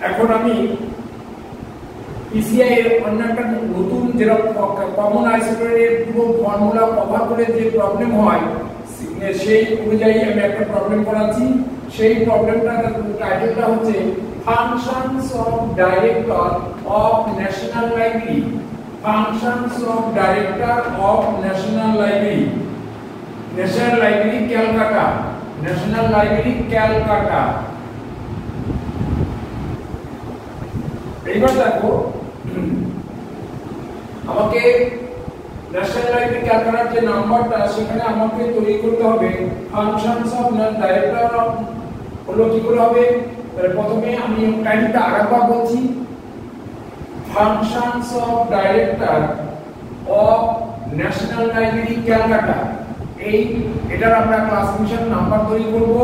এখন আমি পিসিআই এর অন্য একটা নতুন যেটা কমন আইসোটোপের পুরো ফর্মুলা কভার করে যে প্রবলেম হয় সেই অনুযায়ী আমি একটা প্রবলেম করাচ্ছি। সেই প্রবলেমটার টাইটেলটা হচ্ছে functions of director of national library. Functions of director of national library, national library Calcutta, national library Calcutta. এইবার দেখো আমাকে ন্যাশনাল লাইব্রেরি ক্যালকাটার যে নাম্বারটা সেখানে আমাকে তৈরি করতে হবে ফাংশনস অফ ডাইরেক্টর অফ হলো কি করে হবে। প্রথমে আমি টাইমটা আরেকবার বলছি, functions of director of national library Calcutta. এটার আমরা ক্লাসিফিকেশন নাম্বার তৈরি করব।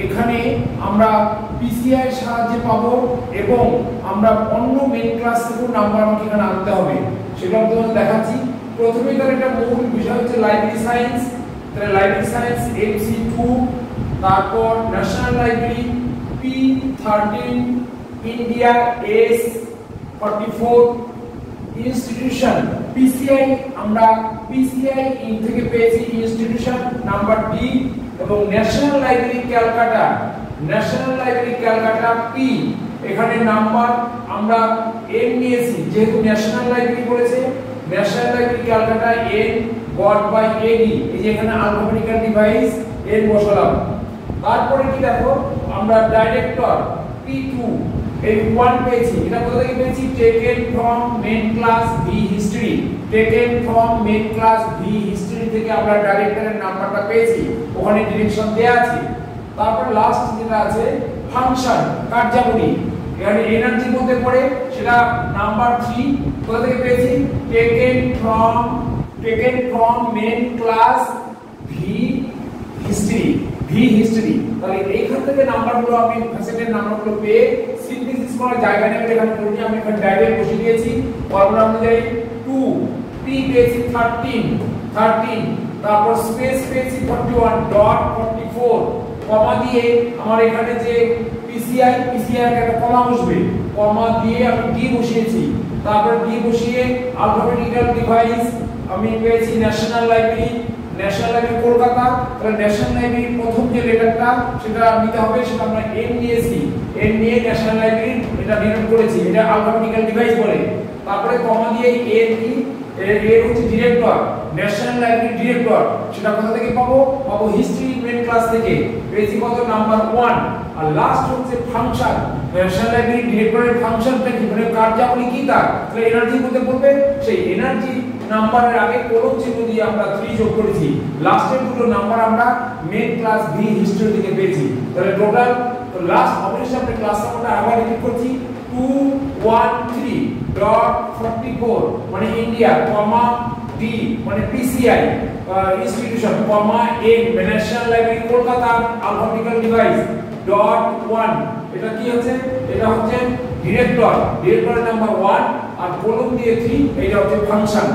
এখানে আমরা পিসিআই এর সাহায্যে পাবো এবং আমরা অন্য মেইন ক্লাস থেকে নাম্বার আমাকে এখানে আনতে হবে, সেটা তোমাদের দেখাচ্ছি। প্রথমে তার একটা মূল বিষয় হচ্ছে লাইব্রেরি সায়েন্স। তাহলে লাইব্রেরি সায়েন্স MC2, তারপর national library P13, India S44, institution PCI আমরা পিসিআই থেকে পেয়েছি ইনস্টিটিউশন নাম্বার D, এবং national library Calcutta, national library Calcutta P, এখানে নাম্বার আমরা N নিয়েছি যেহেতু ন্যাশনাল লাইব্রেরি বলেছে। National library Calcutta N got by AD, এই যে এখানে অ্যালফাবেটিক্যাল ডিভাইস N বসালাম। তারপরে কি দেখো আমরা ডাইরেক্টর P2 এই 1 পেয়েছি। এটা কোথা থেকে পেয়েছি? Taken from main class V history, taken from main class V history থেকে আমরা ডাইরেক্টরের নাম্বারটা পেয়েছি, ওখানে ডিরেকশন দেয়া আছে। তারপর লাস্ট যেটা আছে ফাংশন কার্যাবলী, এখানে এনার্জি মধ্যে পড়ে, সেটা নাম্বার 3 কোথা থেকে পেয়েছি? Taken from main class V history, V history. তাহলে এইখান থেকে নাম্বারগুলো আমি ফ্যাসেটের নাম্বারগুলো পেয়ে সিনথেসিস করার জায়গা নেই, এখানে করিনি, আমি এখানে ডাইরেক্ট বসিয়ে দিয়েছি। ফর্মুলা অনুযায়ী 2 P পেয়েছি 13, তারপর স্পেস পেয়েছি 41 ডট 44, কমা দিয়ে আমার এখানে যে পিসিআই এর একটা কমা বসবে, কমা দিয়ে আমি D বসিয়েছি। তারপর D বসিয়ে অ্যালফাবেটিক্যাল ডিভাইস আমি পেয়েছি national library, national library Kolkata. তাহলে ন্যাশনাল লাইব্রেরি প্রথম যে লেটারটা সেটা নিতে হবে, সেটা আমরা N নিয়েছি, N নিয়ে ন্যাশনাল লাইব্রেরি এটা ডিনোট করেছি, এটা অ্যালফাবেটিক্যাল ডিভাইস বলে। তারপরে কমা দিয়ে A কি এর হচ্ছে ডিরেক্টর, ন্যাশনাল লাইব্রেরি ডিরেক্টর, সেটা কোথা থেকে পাবো? হিস্ট্রি মেইন ক্লাস থেকে পেয়েছি কত? নাম্বার 1। আর লাস্ট হচ্ছে ফাংশন, ন্যাশনাল লাইব্রেরি ডিরেক্টরের ফাংশনটা কি, মানে কার্যাবলী কি তার, তাহলে এনার্জি করতে বলবে, সেই এনার্জি নাম্বারের আগে কোলন চিহ্ন দিয়ে আমরা 3 যোগ করেছি। লাস্টের দুটো নাম্বার আমরা মেইন ক্লাস V হিস্টরি থেকে পেয়েছি। তাহলে টোটাল লাস্ট অবশ্যই আমরা ক্লাস নাম্বারটা আবার রিপিট করছি, 213.44 মানে ইন্ডিয়া, কমা D মানে পিসিআই ইনস্টিটিউশন, কমা N national library Kolkata alphabetical device dot 1, এটা কি হচ্ছে? এটা হচ্ছে ডিরেক্টরের নাম্বার 1 আর কোলন দিয়ে 3, এটা হচ্ছে ফাংশন।